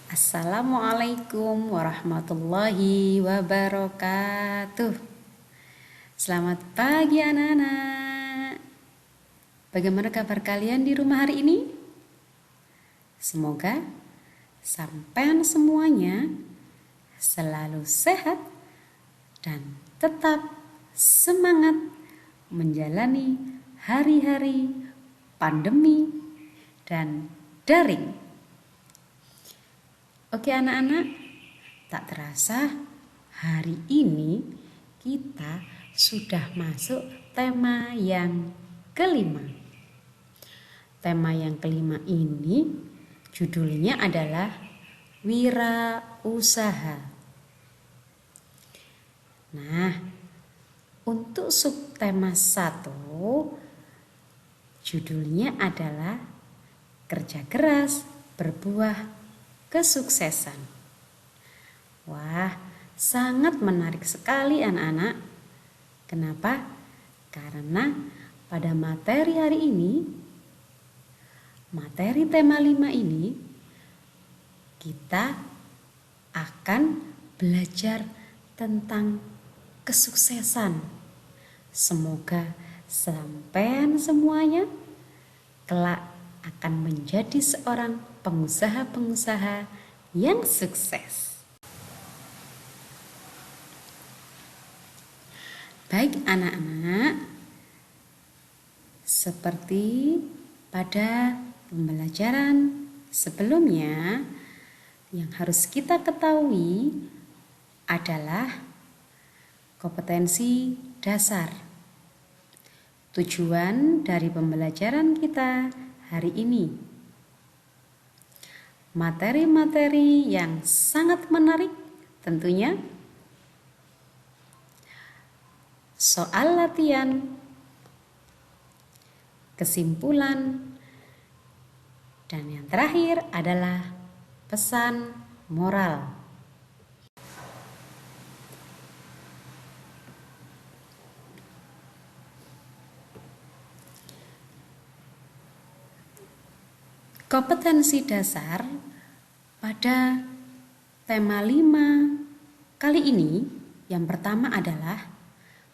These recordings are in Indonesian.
Assalamualaikum warahmatullahi wabarakatuh. Selamat pagi anak-anak. Bagaimana kabar kalian di rumah hari ini? Semoga sampean semuanya selalu sehat dan tetap semangat menjalani hari-hari pandemi dan daring. Oke anak-anak, tak terasa hari ini kita sudah masuk tema yang kelima. Tema yang kelima ini judulnya adalah wirausaha. Nah, untuk subtema 1 judulnya adalah kerja keras berbuah kesuksesan. Wah, sangat menarik sekali anak-anak. Kenapa? Karena pada materi hari ini, materi tema 5 ini, kita akan belajar tentang kesuksesan. Semoga sampean semuanya kelak akan menjadi seorang pengusaha-pengusaha yang sukses. Baik anak-anak, seperti pada pembelajaran sebelumnya, yang harus kita ketahui adalah kompetensi dasar. Tujuan dari pembelajaran kita hari ini, materi-materi yang sangat menarik tentunya, soal latihan, kesimpulan, dan yang terakhir adalah pesan moral. Kompetensi dasar pada tema 5 kali ini, yang pertama adalah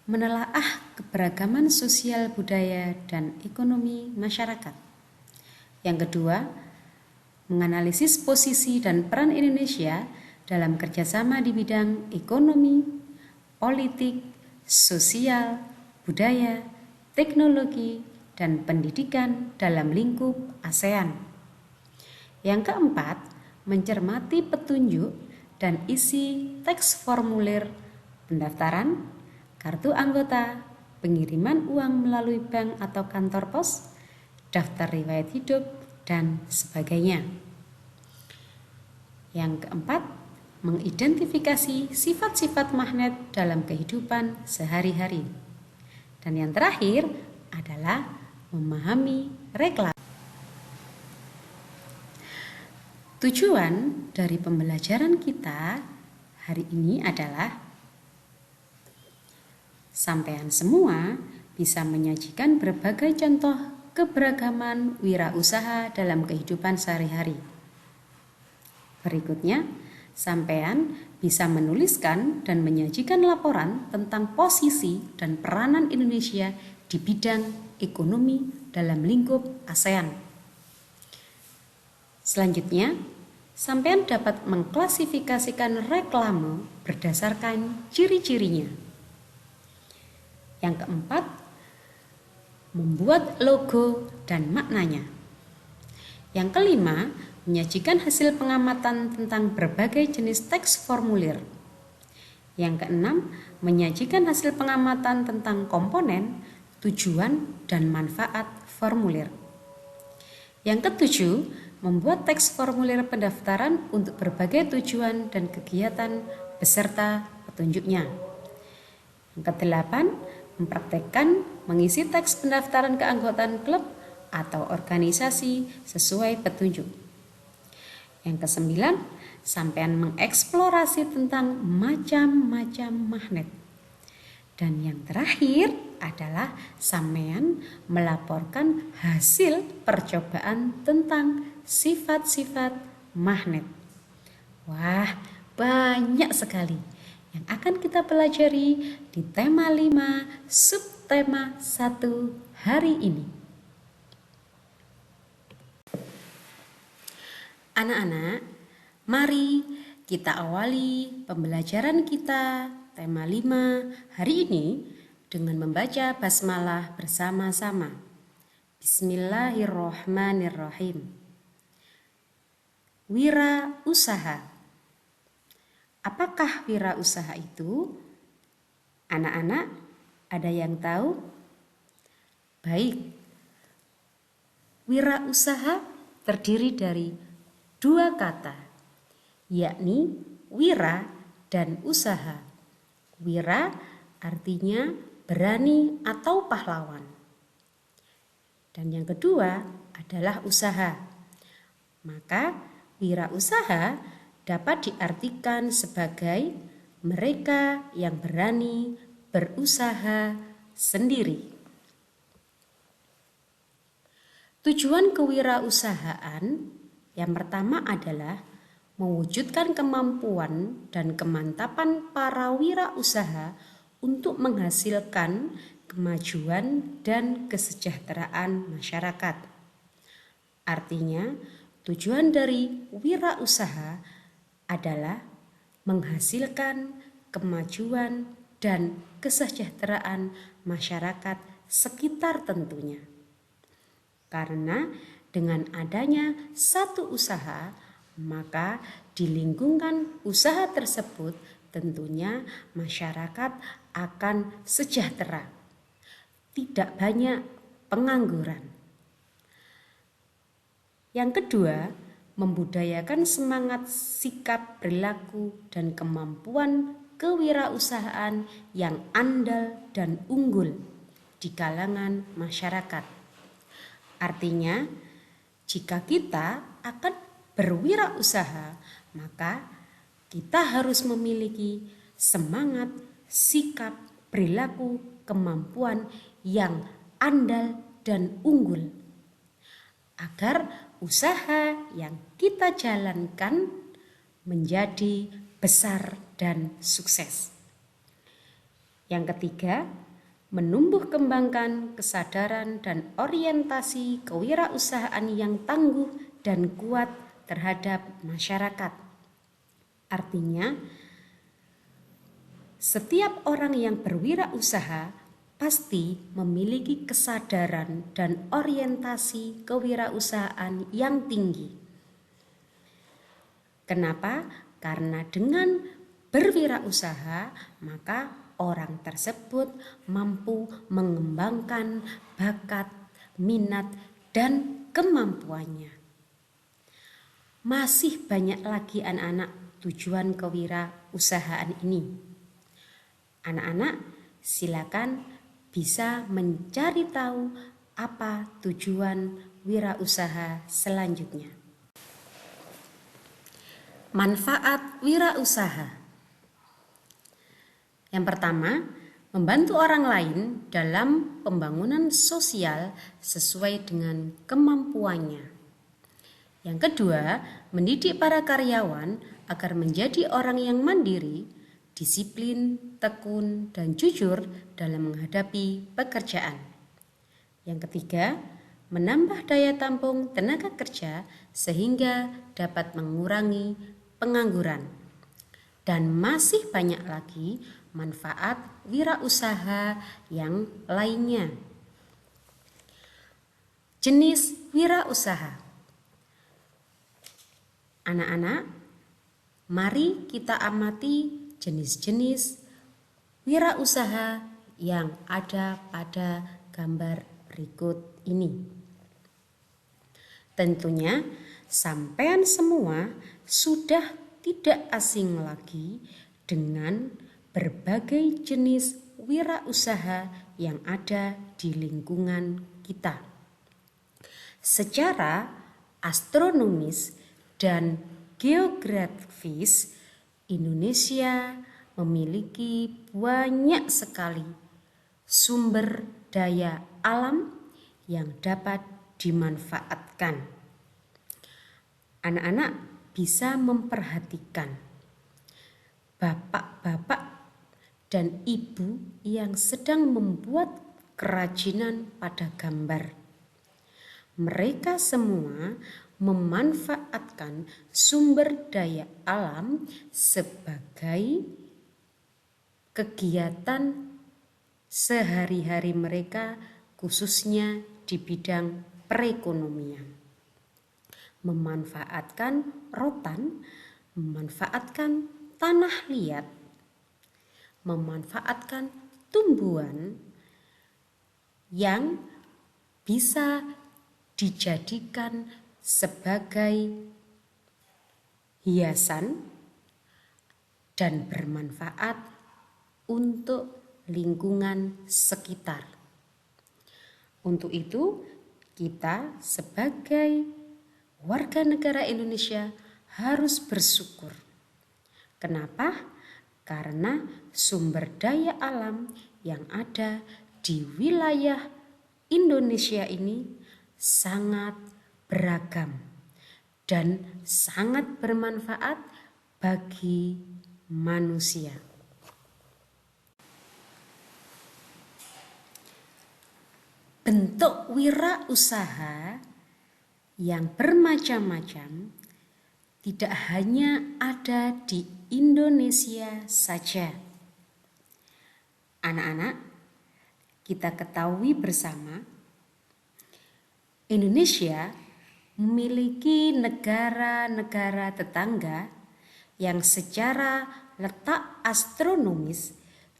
menelaah keberagaman sosial budaya dan ekonomi masyarakat. Yang kedua, menganalisis posisi dan peran Indonesia dalam kerjasama di bidang ekonomi, politik, sosial, budaya, teknologi, dan pendidikan dalam lingkup ASEAN. Yang keempat, mencermati petunjuk dan isi teks formulir pendaftaran, kartu anggota, pengiriman uang melalui bank atau kantor pos, daftar riwayat hidup, dan sebagainya. Yang keempat, mengidentifikasi sifat-sifat magnet dalam kehidupan sehari-hari. Dan yang terakhir adalah memahami reklamasi. Tujuan dari pembelajaran kita hari ini adalah sampean semua bisa menyajikan berbagai contoh keberagaman wirausaha dalam kehidupan sehari-hari. Berikutnya, sampean bisa menuliskan dan menyajikan laporan tentang posisi dan peranan Indonesia di bidang ekonomi dalam lingkup ASEAN. Selanjutnya, sampean dapat mengklasifikasikan reklame berdasarkan ciri-cirinya. Yang keempat, membuat logo dan maknanya. Yang kelima, menyajikan hasil pengamatan tentang berbagai jenis teks formulir. Yang keenam, menyajikan hasil pengamatan tentang komponen, tujuan, dan manfaat formulir. Yang ketujuh, membuat teks formulir pendaftaran untuk berbagai tujuan dan kegiatan beserta petunjuknya. Yang kedelapan, mempraktekkan mengisi teks pendaftaran keanggotaan klub atau organisasi sesuai petunjuk. Yang kesembilan, sampean mengeksplorasi tentang macam-macam magnet. Dan yang terakhir adalah sampean melaporkan hasil percobaan tentang sifat-sifat magnet. Wah, banyak sekali yang akan kita pelajari di tema 5 subtema 1 hari ini. Anak-anak, mari kita awali pembelajaran kita tema 5 hari ini dengan membaca basmalah bersama-sama. Bismillahirrohmanirrohim. Wira usaha. Apakah wira usaha itu? Anak-anak, ada yang tahu? Baik. Wira usaha terdiri dari 2 kata, yakni wira dan usaha. Wira artinya berani atau pahlawan. Dan yang kedua adalah usaha. Maka wira usaha dapat diartikan sebagai mereka yang berani berusaha sendiri. Tujuan kewirausahaan yang pertama adalah mewujudkan kemampuan dan kemantapan para wirausaha untuk menghasilkan kemajuan dan kesejahteraan masyarakat. Artinya, tujuan dari wirausaha adalah menghasilkan kemajuan dan kesejahteraan masyarakat sekitar tentunya. Karena dengan adanya satu usaha, maka di lingkungan usaha tersebut tentunya masyarakat akan sejahtera, tidak banyak pengangguran. Yang kedua, membudayakan semangat, sikap, perilaku, dan kemampuan kewirausahaan yang andal dan unggul di kalangan masyarakat. Artinya, jika kita akan berwirausaha, maka kita harus memiliki semangat, sikap, perilaku, kemampuan yang andal dan unggul, agar usaha yang kita jalankan menjadi besar dan sukses. Yang ketiga, menumbuh kembangkan kesadaran dan orientasi kewirausahaan yang tangguh dan kuat terhadap masyarakat. Artinya, setiap orang yang berwirausaha pasti memiliki kesadaran dan orientasi kewirausahaan yang tinggi. Kenapa? Karena dengan berwirausaha, maka orang tersebut mampu mengembangkan bakat, minat, dan kemampuannya. Masih banyak lagi anak-anak tujuan kewirausahaan ini. Anak-anak, silakan bisa mencari tahu apa tujuan wirausaha selanjutnya. Manfaat wirausaha. Yang pertama, membantu orang lain dalam pembangunan sosial sesuai dengan kemampuannya. Yang kedua, mendidik para karyawan agar menjadi orang yang mandiri, disiplin, tekun, dan jujur dalam menghadapi pekerjaan. Yang ketiga, menambah daya tampung tenaga kerja sehingga dapat mengurangi pengangguran. Dan masih banyak lagi manfaat wirausaha yang lainnya. Jenis wirausaha. Anak-anak, mari kita amati jenis-jenis wirausaha yang ada pada gambar berikut ini. Tentunya sampean semua sudah tidak asing lagi dengan berbagai jenis wirausaha yang ada di lingkungan kita. Secara astronomis dan geografis, Indonesia memiliki banyak sekali sumber daya alam yang dapat dimanfaatkan. Anak-anak, bisa memperhatikan bapak-bapak dan ibu yang sedang membuat kerajinan pada gambar. Mereka semua memanfaatkan sumber daya alam sebagai kegiatan sehari-hari mereka, khususnya di bidang perekonomian. Memanfaatkan rotan, memanfaatkan tanah liat, memanfaatkan tumbuhan yang bisa dijadikan sebagai hiasan dan bermanfaat untuk lingkungan sekitar. Untuk itu, kita sebagai warga negara Indonesia harus bersyukur. Kenapa? Karena sumber daya alam yang ada di wilayah Indonesia ini sangat beragam dan sangat bermanfaat bagi manusia. Bentuk wirausaha yang bermacam-macam tidak hanya ada di Indonesia saja. Anak-anak, kita ketahui bersama, Indonesia memiliki negara-negara tetangga yang secara letak astronomis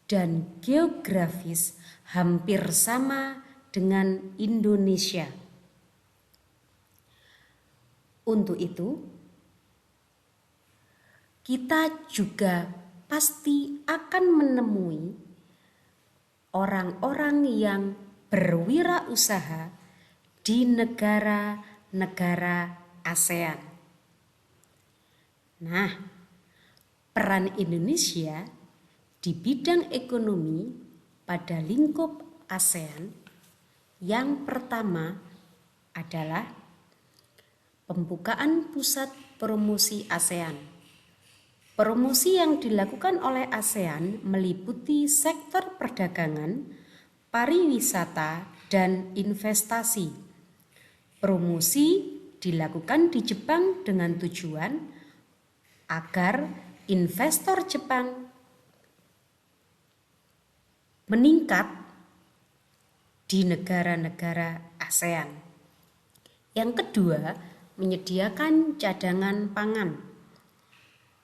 dan geografis hampir sama dengan Indonesia. Untuk itu, kita juga pasti akan menemui orang-orang yang berwirausaha di negara-negara ASEAN. Nah, peran Indonesia di bidang ekonomi pada lingkup ASEAN yang pertama adalah pembukaan pusat promosi ASEAN. Promosi yang dilakukan oleh ASEAN meliputi sektor perdagangan, pariwisata, dan investasi. Promosi dilakukan di Jepang dengan tujuan agar investor Jepang meningkat di negara-negara ASEAN. Yang kedua, menyediakan cadangan pangan.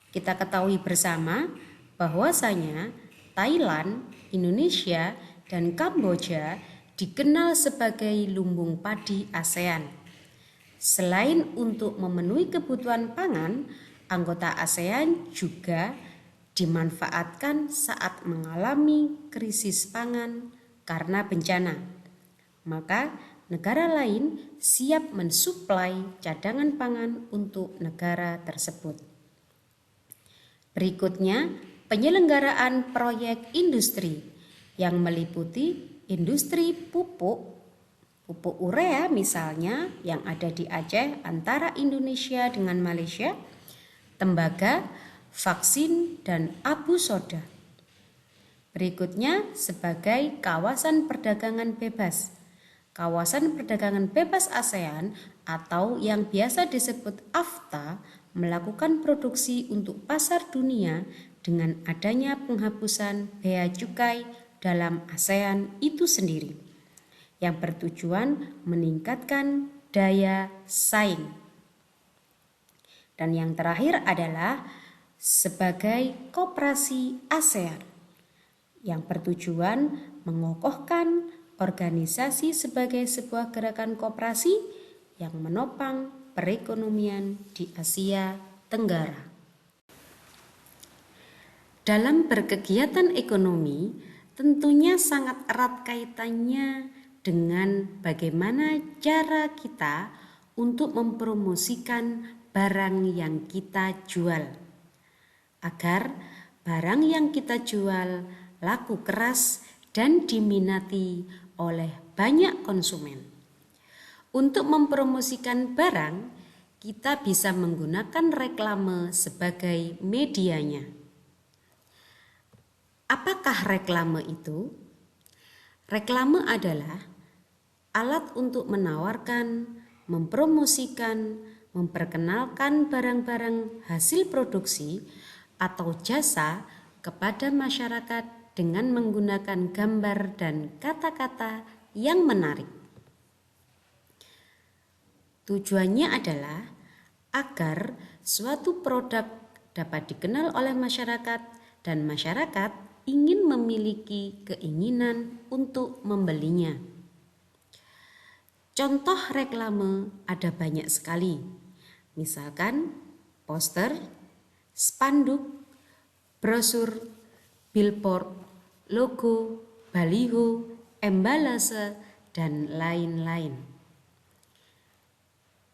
Kita ketahui bersama bahwasanya Thailand, Indonesia, dan Kamboja dikenal sebagai lumbung padi ASEAN. Selain untuk memenuhi kebutuhan pangan, anggota ASEAN juga dimanfaatkan saat mengalami krisis pangan karena bencana. Maka negara lain siap mensuplai cadangan pangan untuk negara tersebut. Berikutnya, penyelenggaraan proyek industri yang meliputi industri pupuk urea misalnya yang ada di Aceh antara Indonesia dengan Malaysia, tembaga, vaksin, dan abu soda. Berikutnya sebagai kawasan perdagangan bebas. Kawasan perdagangan bebas ASEAN atau yang biasa disebut AFTA melakukan produksi untuk pasar dunia dengan adanya penghapusan bea cukai dalam ASEAN itu sendiri, yang bertujuan meningkatkan daya saing. Dan yang terakhir adalah sebagai koperasi ASEAN yang bertujuan mengokohkan organisasi sebagai sebuah gerakan koperasi yang menopang perekonomian di Asia Tenggara. Dalam berkegiatan ekonomi, tentunya sangat erat kaitannya dengan bagaimana cara kita untuk mempromosikan barang yang kita jual, agar barang yang kita jual laku keras dan diminati oleh banyak konsumen. Untuk mempromosikan barang, kita bisa menggunakan reklame sebagai medianya. Apakah reklame itu? Reklame adalah alat untuk menawarkan, mempromosikan, memperkenalkan barang-barang hasil produksi atau jasa kepada masyarakat dengan menggunakan gambar dan kata-kata yang menarik. Tujuannya adalah agar suatu produk dapat dikenal oleh masyarakat dan masyarakat ingin memiliki keinginan untuk membelinya. Contoh reklame ada banyak sekali, misalkan poster, spanduk, brosur, billboard, logo, baliho, embalase, dan lain-lain.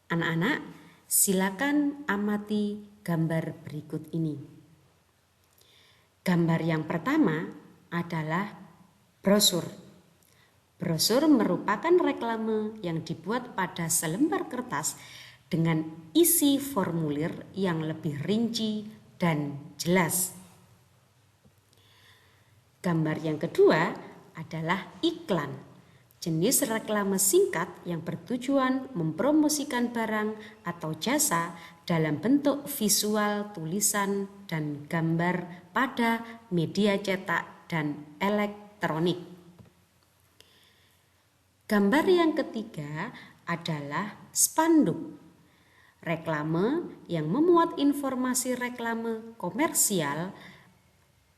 Anak-anak, silakan amati gambar berikut ini. Gambar yang pertama adalah brosur. Brosur merupakan reklame yang dibuat pada selembar kertas dengan isi formulir yang lebih rinci dan jelas. Gambar yang kedua adalah iklan. Jenis reklame singkat yang bertujuan mempromosikan barang atau jasa dalam bentuk visual, tulisan, dan gambar pada media cetak dan elektronik. Gambar yang ketiga adalah spanduk. Reklame yang memuat informasi reklame komersial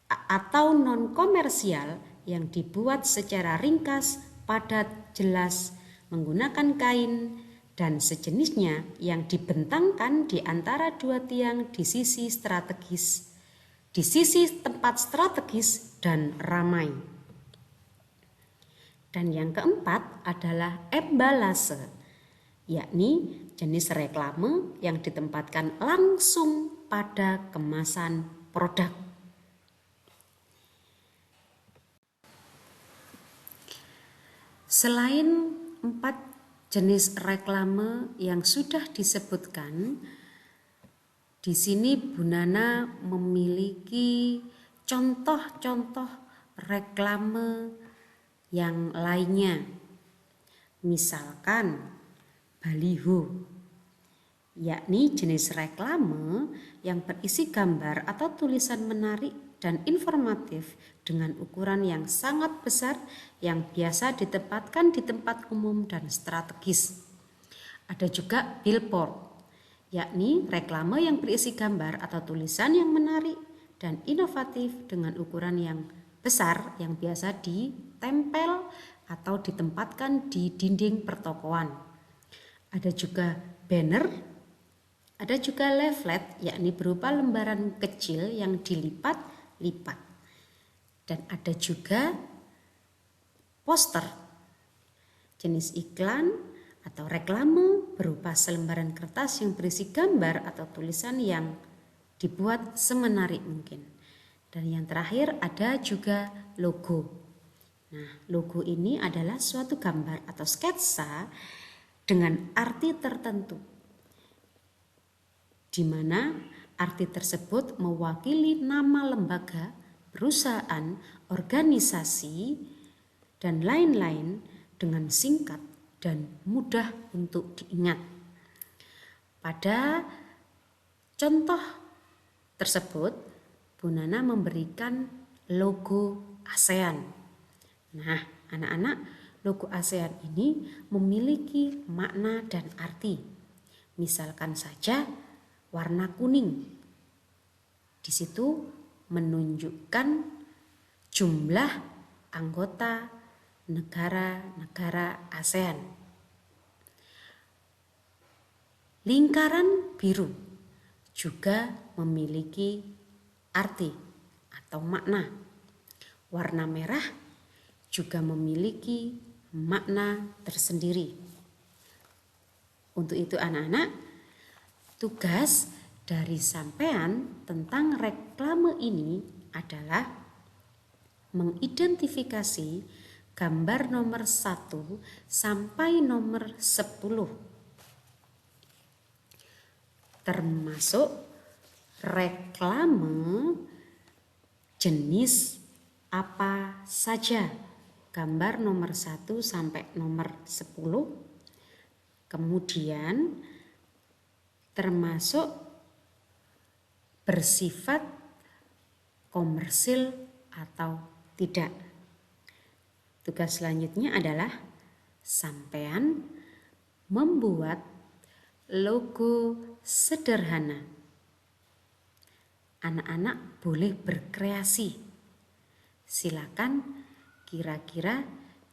atau non-komersial yang dibuat secara ringkas, padat, jelas, menggunakan kain dan sejenisnya yang dibentangkan di antara dua tiang di sisi strategis, di sisi tempat strategis dan ramai. Dan yang keempat adalah embalase, yakni jenis reklame yang ditempatkan langsung pada kemasan produk. Selain 4 jenis reklame yang sudah disebutkan, di sini Bu Nana memiliki contoh-contoh reklame yang lainnya. Misalkan baliho, yakni jenis reklame yang berisi gambar atau tulisan menarik dan informatif dengan ukuran yang sangat besar yang biasa ditempatkan di tempat umum dan strategis. Ada juga billboard, yakni reklame yang berisi gambar atau tulisan yang menarik dan inovatif dengan ukuran yang besar yang biasa ditempel atau ditempatkan di dinding pertokoan. Ada juga banner, ada juga leaflet, yakni berupa lembaran kecil yang dilipat-lipat. Dan ada juga poster, jenis iklan atau reklame berupa selembaran kertas yang berisi gambar atau tulisan yang dibuat semenarik mungkin. Dan yang terakhir ada juga logo. Nah, logo ini adalah suatu gambar atau sketsa dengan arti tertentu, di mana arti tersebut mewakili nama lembaga, perusahaan, organisasi, dan lain-lain dengan singkat dan mudah untuk diingat. Pada contoh tersebut, Bu Nana memberikan logo ASEAN. Nah, anak-anak, logo ASEAN ini memiliki makna dan arti. Misalkan saja warna kuning. Di situ menunjukkan jumlah anggota negara-negara ASEAN. Lingkaran biru juga memiliki arti atau makna. Warna merah juga memiliki makna tersendiri. Untuk itu anak-anak, tugas dari sampean tentang reklame ini adalah mengidentifikasi gambar nomor 1 sampai nomor 10. termasuk reklame jenis apa saja. Gambar nomor 1 sampai nomor 10. Kemudian termasuk bersifat komersil atau tidak. Tugas selanjutnya adalah sampean membuat logo sederhana. Anak-anak boleh berkreasi. Silakan, kira-kira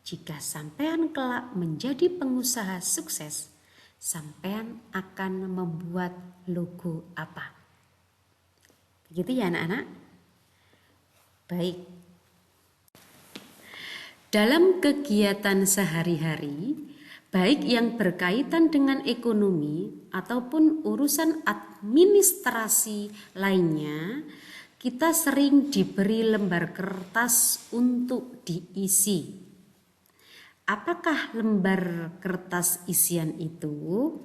jika sampean kelak menjadi pengusaha sukses, sampean akan membuat logo apa? Begitu ya anak-anak? Baik. Dalam kegiatan sehari-hari, baik yang berkaitan dengan ekonomi ataupun urusan administrasi lainnya, kita sering diberi lembar kertas untuk diisi. Apakah lembar kertas isian itu?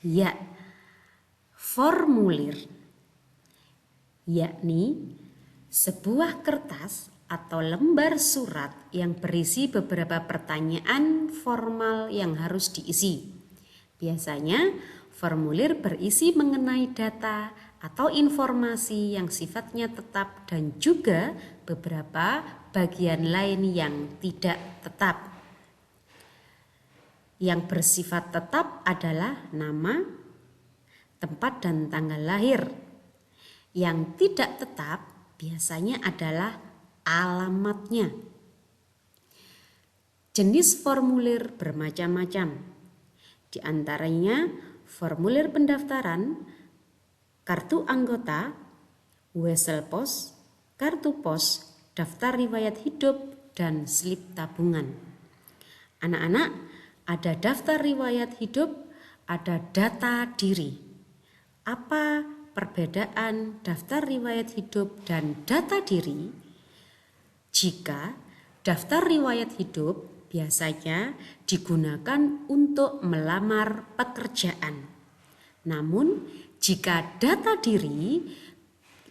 Ya, formulir, yakni sebuah kertas atau lembar surat yang berisi beberapa pertanyaan formal yang harus diisi. Biasanya formulir berisi mengenai data atau informasi yang sifatnya tetap dan juga beberapa bagian lain yang tidak tetap. Yang bersifat tetap adalah nama, tempat dan tanggal lahir. Yang tidak tetap biasanya adalah alamatnya. Jenis formulir bermacam-macam. Di antaranya formulir pendaftaran, kartu anggota, wesel pos, kartu pos, daftar riwayat hidup, dan slip tabungan. Anak-anak, ada daftar riwayat hidup, ada data diri. Apa perbedaan daftar riwayat hidup dan data diri? Jika daftar riwayat hidup biasanya digunakan untuk melamar pekerjaan. Namun, jika data diri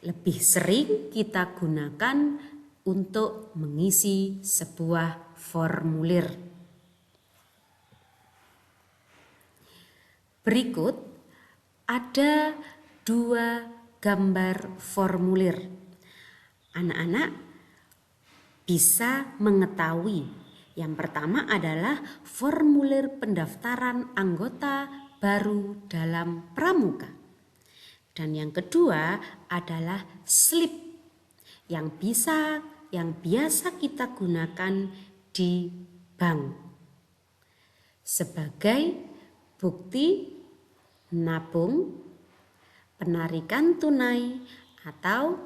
lebih sering kita gunakan untuk mengisi sebuah formulir. Berikut ada 2 gambar formulir. Anak-anak bisa mengetahui. Yang pertama adalah formulir pendaftaran anggota baru dalam pramuka. Dan yang kedua adalah slip yang biasa kita gunakan di bank sebagai bukti nabung, penarikan tunai, atau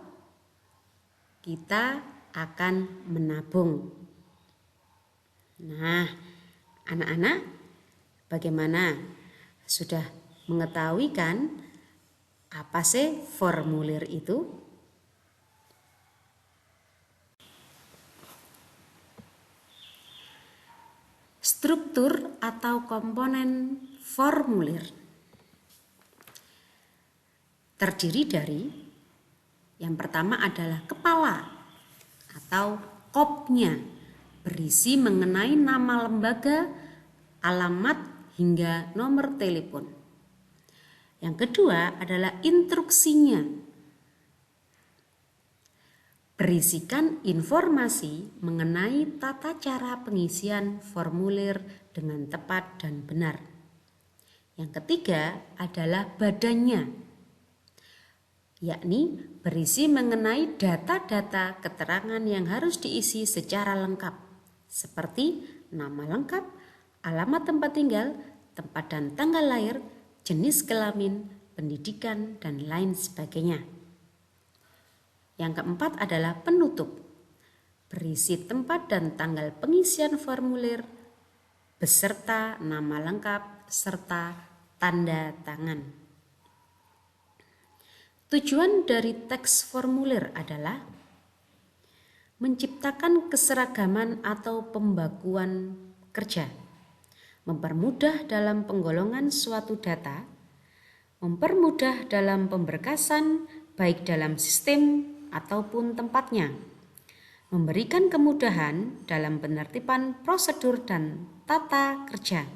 kita akan menabung. Nah, anak-anak bagaimana? Sudah mengetahui kan apa sih formulir itu? Struktur atau komponen formulir terdiri dari yang pertama adalah kepala atau kopnya, berisi mengenai nama lembaga, alamat, hingga nomor telepon. Yang kedua adalah instruksinya, berisikan informasi mengenai tata cara pengisian formulir dengan tepat dan benar. Yang ketiga adalah badannya, yakni berisi mengenai data-data keterangan yang harus diisi secara lengkap, seperti nama lengkap, alamat tempat tinggal, tempat dan tanggal lahir, jenis kelamin, pendidikan, dan lain sebagainya. Yang keempat adalah penutup, berisi tempat dan tanggal pengisian formulir, beserta nama lengkap serta tanda tangan. Tujuan dari teks formulir adalah menciptakan keseragaman atau pembakuan kerja, mempermudah dalam penggolongan suatu data, mempermudah dalam pemberkasan baik dalam sistem ataupun tempatnya, memberikan kemudahan dalam penertiban prosedur dan tata kerja,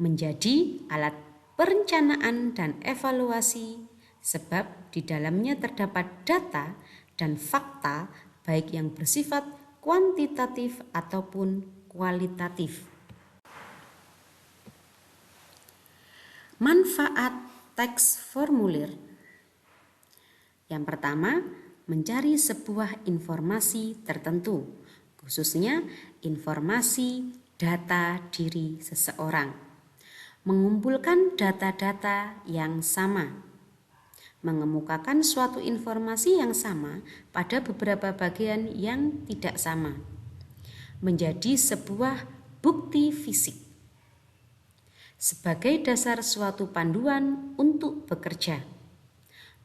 menjadi alat perencanaan dan evaluasi sebab di dalamnya terdapat data dan fakta baik yang bersifat kuantitatif ataupun kualitatif. Manfaat teks formulir. Yang pertama, mencari sebuah informasi tertentu, khususnya informasi data diri seseorang. Mengumpulkan data-data yang sama. Mengemukakan suatu informasi yang sama pada beberapa bagian yang tidak sama. Menjadi sebuah bukti fisik. Sebagai dasar suatu panduan untuk bekerja.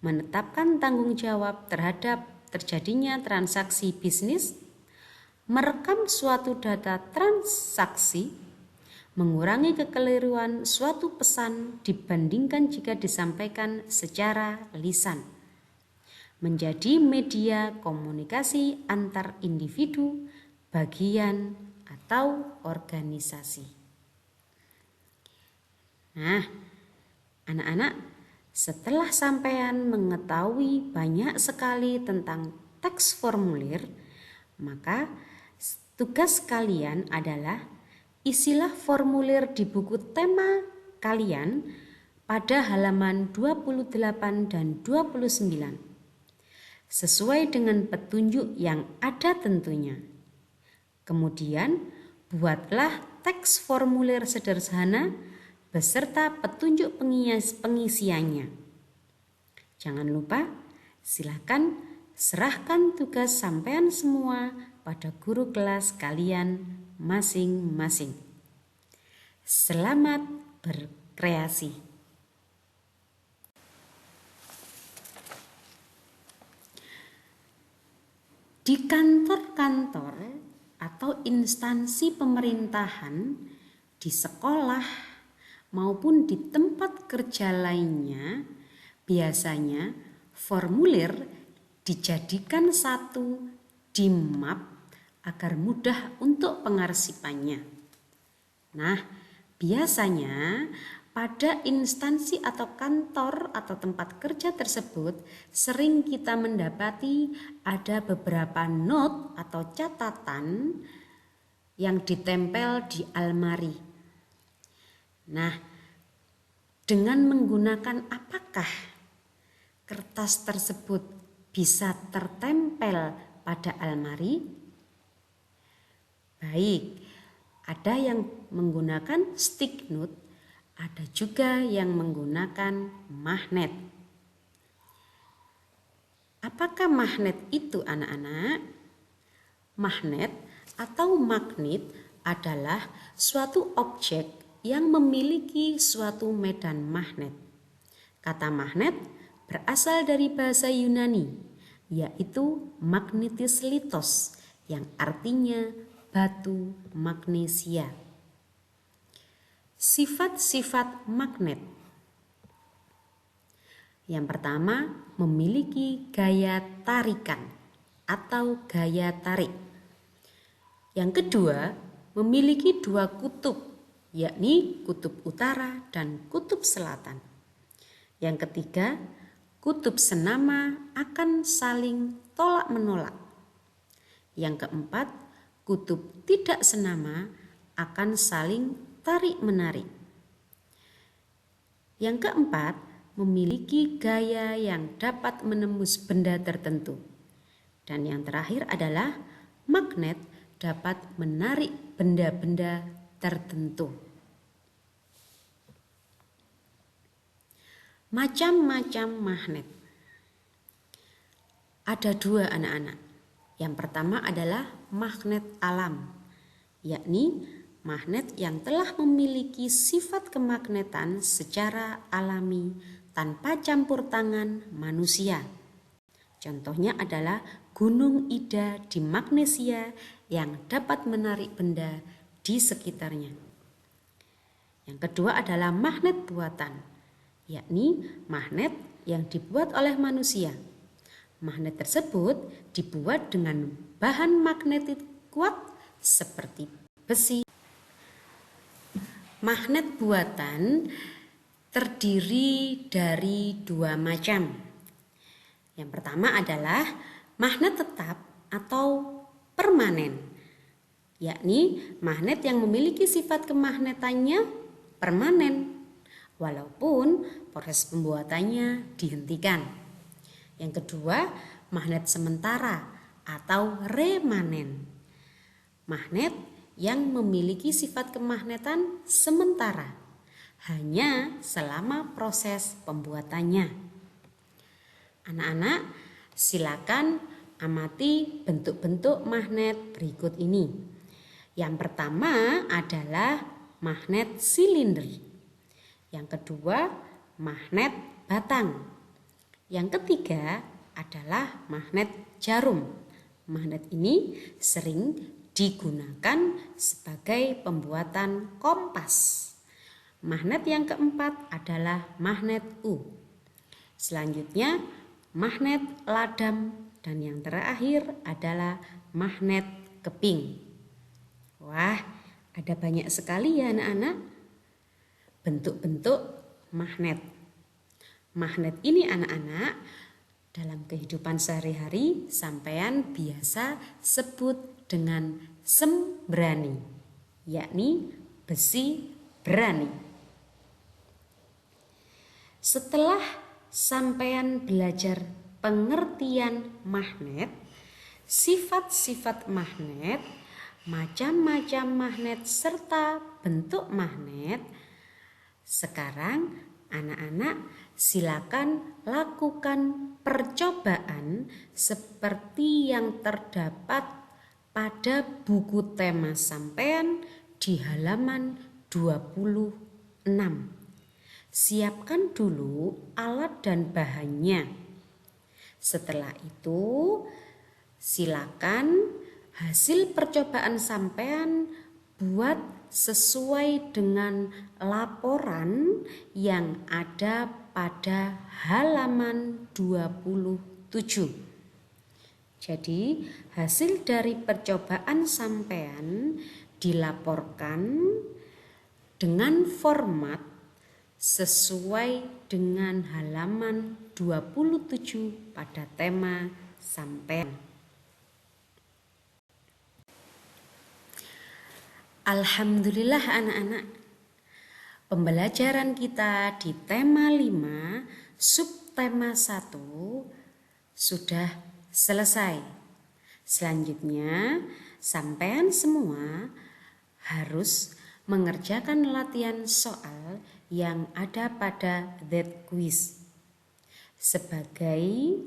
Menetapkan tanggung jawab terhadap terjadinya transaksi bisnis, merekam suatu data transaksi, mengurangi kekeliruan suatu pesan dibandingkan jika disampaikan secara lisan, menjadi media komunikasi antar individu, bagian, atau organisasi. Nah, anak-anak, setelah sampean mengetahui banyak sekali tentang teks formulir, maka tugas kalian adalah isilah formulir di buku tema kalian pada halaman 28 dan 29. Sesuai dengan petunjuk yang ada tentunya. Kemudian, buatlah teks formulir sederhana beserta petunjuk pengisiannya. Jangan lupa, silakan serahkan tugas sampean semua pada guru kelas kalian masing-masing. Selamat berkreasi. Di kantor-kantor atau instansi pemerintahan, di sekolah, maupun di tempat kerja lainnya, biasanya formulir dijadikan satu di map agar mudah untuk pengarsipannya. Nah, biasanya pada instansi atau kantor atau tempat kerja tersebut sering kita mendapati ada beberapa note atau catatan yang ditempel di almari. Nah, dengan menggunakan apakah kertas tersebut bisa tertempel pada almari? Baik, ada yang menggunakan stick note, ada juga yang menggunakan magnet. Apakah magnet itu, anak-anak? Magnet atau magnet adalah suatu objek yang memiliki suatu medan magnet. Kata magnet berasal dari bahasa Yunani, yaitu magnetis litos, yang artinya batu magnesia. Sifat-sifat magnet. Yang pertama, memiliki gaya tarikan atau gaya tarik. Yang kedua, memiliki dua kutub, yakni kutub utara dan kutub selatan. Yang ketiga, kutub senama akan saling tolak-menolak. Yang keempat, kutub tidak senama akan saling tarik-menarik. Yang keempat, memiliki gaya yang dapat menembus benda tertentu. Dan yang terakhir adalah magnet dapat menarik benda-benda tertentu. Macam-macam magnet. Ada dua, anak-anak. Yang pertama adalah magnet alam, yakni magnet yang telah memiliki sifat kemagnetan secara alami tanpa campur tangan manusia. Contohnya adalah Gunung Ida di Magnesia yang dapat menarik benda di sekitarnya. Yang kedua adalah magnet buatan, yakni magnet yang dibuat oleh manusia. Magnet tersebut dibuat dengan bahan magnetik kuat seperti besi. Magnet buatan terdiri dari dua macam. Yang pertama adalah magnet tetap atau permanen, yakni magnet yang memiliki sifat kemagnetannya permanen, walaupun proses pembuatannya dihentikan. Yang kedua, magnet sementara atau remanen, magnet yang memiliki sifat kemagnetan sementara, hanya selama proses pembuatannya. Anak-anak, silakan amati bentuk-bentuk magnet berikut ini. Yang pertama adalah magnet silinder. Yang kedua, magnet batang. Yang ketiga adalah magnet jarum. Magnet ini sering digunakan sebagai pembuatan kompas. Magnet yang keempat adalah magnet U. Selanjutnya magnet ladam, dan yang terakhir adalah magnet keping. Wah, ada banyak sekali ya anak-anak bentuk-bentuk magnet. Magnet ini anak-anak dalam kehidupan sehari-hari sampean biasa sebut dengan sembrani, yakni besi berani. Setelah sampean belajar pengertian magnet, sifat-sifat magnet, macam-macam magnet serta bentuk magnet, sekarang anak-anak silakan lakukan percobaan seperti yang terdapat pada buku tema sampean di halaman 26. Siapkan dulu alat dan bahannya. Setelah itu, silakan hasil percobaan sampean buat sesuai dengan laporan yang ada pada halaman 27. Jadi, hasil dari percobaan sampean dilaporkan dengan format sesuai dengan halaman 27 pada tema sampean. Alhamdulillah anak-anak, pembelajaran kita di tema 5 subtema 1 sudah selesai. Selanjutnya sampean semua harus mengerjakan latihan soal yang ada pada that quiz sebagai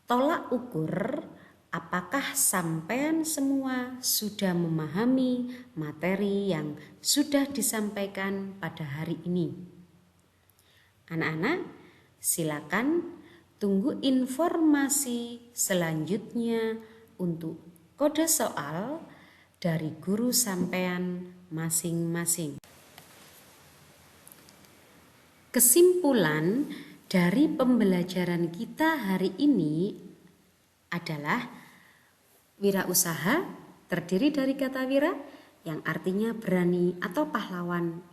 tolak ukur apakah sampean semua sudah memahami materi yang sudah disampaikan pada hari ini. Anak-anak, silakan tunggu informasi selanjutnya untuk kode soal dari guru sampean masing-masing. Kesimpulan dari pembelajaran kita hari ini adalah wirausaha terdiri dari kata wira yang artinya berani atau pahlawan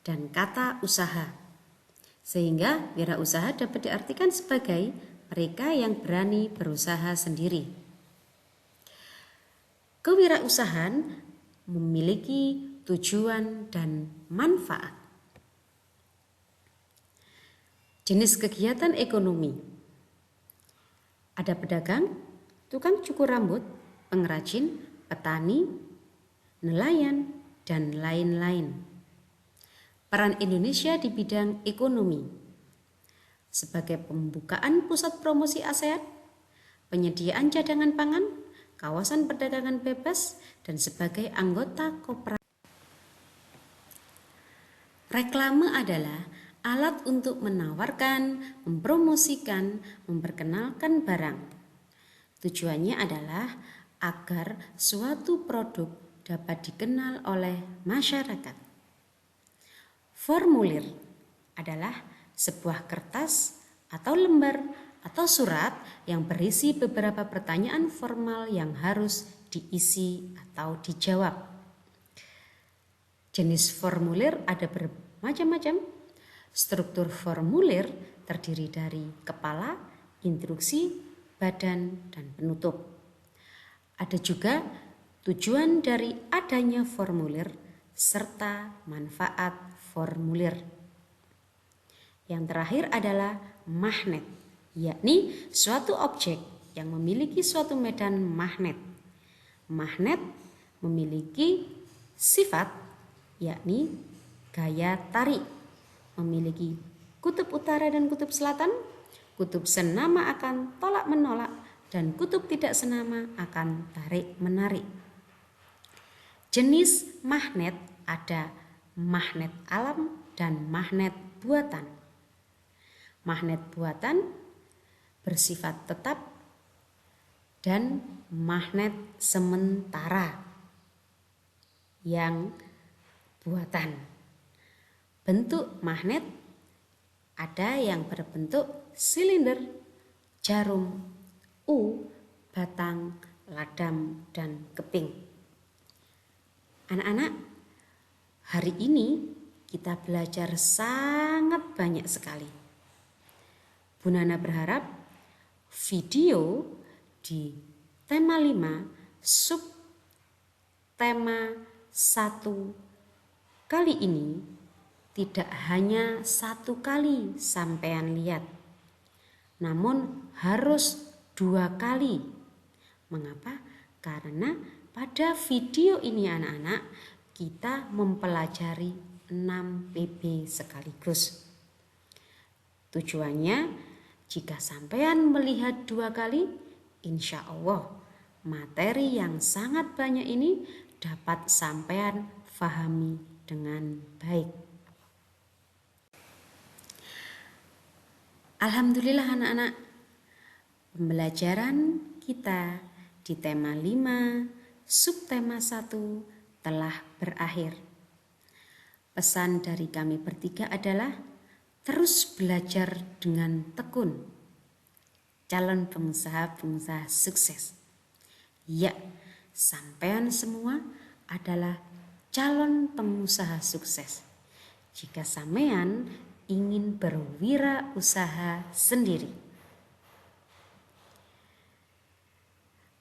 dan kata usaha. Sehingga wirausaha dapat diartikan sebagai mereka yang berani berusaha sendiri. Kewirausahaan memiliki tujuan dan manfaat. Jenis kegiatan ekonomi. Ada pedagang, tukang cukur rambut, pengrajin, petani, nelayan, dan lain-lain. Peran Indonesia di bidang ekonomi. Sebagai pembukaan pusat promosi ASEAN, penyediaan cadangan pangan, kawasan perdagangan bebas, dan sebagai anggota koperasi. Reklame adalah alat untuk menawarkan, mempromosikan, memperkenalkan barang. Tujuannya adalah agar suatu produk dapat dikenal oleh masyarakat. Formulir adalah sebuah kertas atau lembar atau surat yang berisi beberapa pertanyaan formal yang harus diisi atau dijawab. Jenis formulir ada bermacam-macam. Struktur formulir terdiri dari kepala, instruksi, badan, dan penutup. Ada juga tujuan dari adanya formulir serta manfaat formulir. Yang terakhir adalah magnet, yakni suatu objek yang memiliki suatu medan magnet. Magnet memiliki sifat, yakni gaya tarik, memiliki kutub utara dan kutub selatan, kutub senama akan tolak menolak, dan kutub tidak senama akan tarik menarik. Jenis magnet ada magnet alam dan magnet buatan. Magnet buatan bersifat tetap dan magnet sementara yang buatan. Bentuk magnet ada yang berbentuk silinder, jarum, batang, ladam, dan keping. Anak-anak, hari ini kita belajar sangat banyak sekali. Bu Nana berharap video di tema 5 sub tema 1 kali ini tidak hanya 1 kali sampean lihat, namun harus 2 kali. Mengapa? Karena pada video ini anak-anak kita mempelajari 6 PB sekaligus. Tujuannya jika sampean melihat 2 kali, insya Allah materi yang sangat banyak ini dapat sampean fahami dengan baik. Alhamdulillah anak-anak, pembelajaran kita di tema 5 subtema 1 telah berakhir. Pesan dari kami bertiga adalah terus belajar dengan tekun. Calon pengusaha-pengusaha sukses. Ya, sampean semua adalah calon pengusaha sukses. Jika sampean ingin berwirausaha sendiri,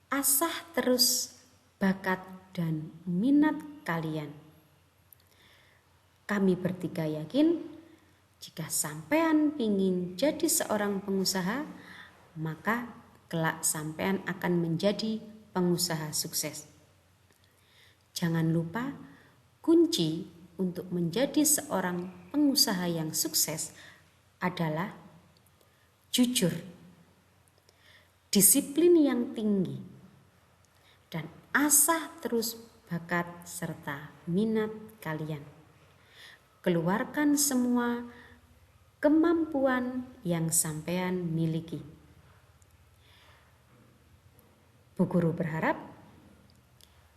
asah terus bakat dan minat kalian. Kami bertiga yakin jika sampean ingin jadi seorang pengusaha, maka kelak sampean akan menjadi pengusaha sukses. Jangan lupa kunci untuk menjadi seorang pengusaha yang sukses adalah jujur, disiplin yang tinggi, dan asah terus bakat serta minat kalian. Keluarkan semua kemampuan yang sampean miliki. Bu Guru berharap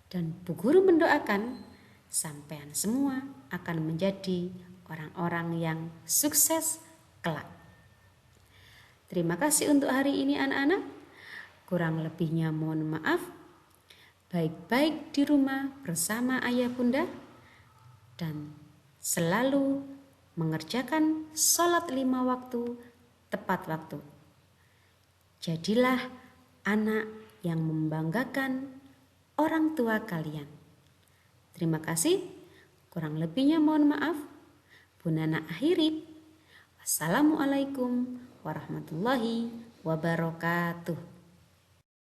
dan Bu Guru mendoakan sampean semua akan menjadi orang-orang yang sukses kelak. Terima kasih untuk hari ini anak-anak. Kurang lebihnya mohon maaf. Baik-baik di rumah bersama ayah bunda dan selalu mengerjakan sholat 5 waktu tepat waktu. Jadilah anak yang membanggakan orang tua kalian. Terima kasih. Kurang lebihnya mohon maaf. Bu Nana akhiri. Wassalamualaikum warahmatullahi wabarakatuh.